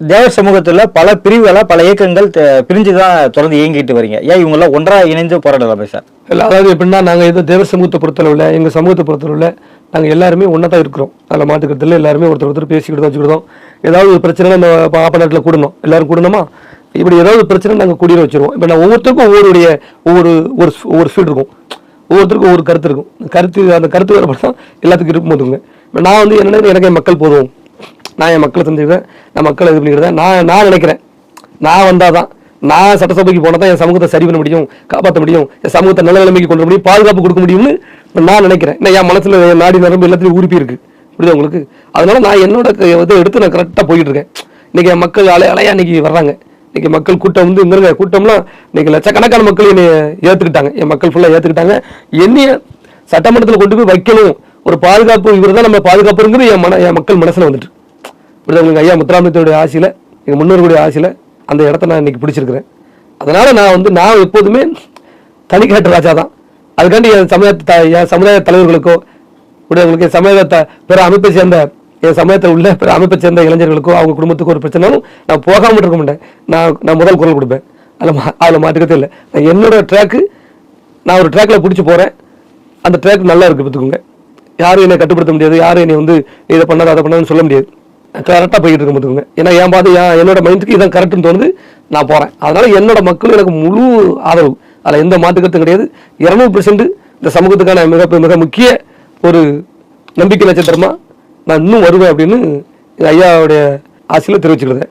தேவர் சமூகத்துல பல பிரிவுகளா பல இயக்கங்கள் பிரிஞ்சுதான் தொடர்ந்து இயங்கிட்டு வரீங்க. ஏன் இவங்க எல்லாம் ஒன்றா இணைந்து போராடலாமே சார்? இல்லை, அதாவது எப்படின்னா நாங்கள் ஏதோ தேவர் சமூகத்தை பொறுத்தளவில் எங்கள் சமூகத்தை பொறுத்தளவில் நாங்கள் எல்லாருமே ஒன்றா தான் இருக்கிறோம். அதில் மாற்றுக்கிறதுல எல்லாருமே ஒருத்தர் பேசிக்கிட்டு வச்சுக்கிட்டோம். ஏதாவது ஒரு பிரச்சனை நம்ம ஆப்ப நாட்டில் கூடணும், எல்லாரும் கூடணுமா, இப்படி ஏதாவது பிரச்சனை நாங்கள் கூடிய வச்சுருவோம். இப்போ நான் ஒவ்வொருத்தருக்கும் ஒவ்வொரு ஃபீல்டு இருக்கும், ஒவ்வொருத்தருக்கும் ஒவ்வொரு கருத்து இருக்கும். அந்த கருத்து வேறுபட்டு தான் எல்லாத்துக்கும் இருக்கும் போதுங்க. இப்போ நான் வந்து என்னென்ன எனக்கு என் மக்கள் போதும், நான் என் மக்களை செஞ்சுக்கிறேன், நான் மக்களை இது பண்ணிக்கிறேன், நான் நினைக்கிறேன். நான் வந்தால் தான், நான் சட்டசபைக்கு போனால் தான் என் சமூகத்தை சரி பண்ண முடியும், காப்பாற்ற முடியும், என் சமூகத்தை நல்ல நிலைமைக்கு கொண்டு முடியும், பாதுகாப்பு கொடுக்க முடியும்னு நான் நினைக்கிறேன். என் மனசில் நாடி நரம்பு எல்லாத்தையும் உறுப்பி இருக்கு, புரியுது உங்களுக்கு? அதனால நான் என்னோட இதை எடுத்து நான் கரெக்டாக போயிட்டு இருக்கேன். இன்னைக்கு என் மக்கள் அலையா இன்னைக்கு வர்றாங்க. இன்னைக்கு மக்கள் கூட்டம் வந்து இங்க கூட்டம்லாம் இன்னைக்கு லட்சக்கணக்கான மக்கள் என்னை ஏற்றுக்கிட்டாங்க. என் மக்கள் ஃபுல்லாக ஏற்றுக்கிட்டாங்க. என்னைய சட்டமன்றத்தில் கொண்டு போய் வைக்கணும், ஒரு பாதுகாப்பு, இவர் தான் நம்ம பாதுகாப்புங்கிறது என் மக்கள் மனசில் வந்துட்டு, புரியுது உங்களுக்கு? ஐயா முத்துராமலிங்கத்தோடைய ஆசையில், எங்கள் முன்னோர்களுடைய ஆசையில் அந்த இடத்த நான் இன்னைக்கு பிடிச்சிருக்கிறேன். அதனால நான் எப்போதுமே தனிக்காட்டு ராஜா தான். அதுக்காண்டி என் சமுதாய தலைவர்களுக்கோ என் சமூகத்தை பிற அமைப்பை சேர்ந்த என் சமயத்தில் உள்ள பிற அமைப்பை சேர்ந்த இளைஞர்களுக்கோ அவங்க குடும்பத்துக்கு ஒரு பிரச்சனைனாலும் நான் போகாமல் இருக்க மாட்டேன். நான் முதல் குரல் கொடுப்பேன். அதில் மாட்டுக்கதே இல்லை. நான் என்னோட ட்ராக்கு, நான் ஒரு ட்ராக்கில் பிடிச்சி போகிறேன். அந்த ட்ராக் நல்லா இருக்குது பார்த்துக்கோங்க. யாரும் என்னை கட்டுப்படுத்த முடியாது, யாரும் என்னை வந்து இதை பண்ணாத அதை பண்ணாதுன்னு சொல்ல முடியாது. கரெக்டாக போய்கிட்டு இருக்க பார்த்துக்கோங்க. ஏன்னா என் பார்த்து என்னோட மைண்டுக்கு இதான் கரெக்டுன்னு தோணுது, நான் போகிறேன். அதனால என்னோட மக்களும் எனக்கு முழு ஆதரவு, அதில் எந்த மாற்றுக்கருத்தும் கிடையாது. 200% இந்த சமூகத்துக்கான மிக முக்கிய ஒரு நம்பிக்கை நட்சத்திரமா நான் இன்னும் வருவேன் அப்படின்னு ஐயாவுடைய ஆசையில் தெரிவிச்சுக்கிறேன்.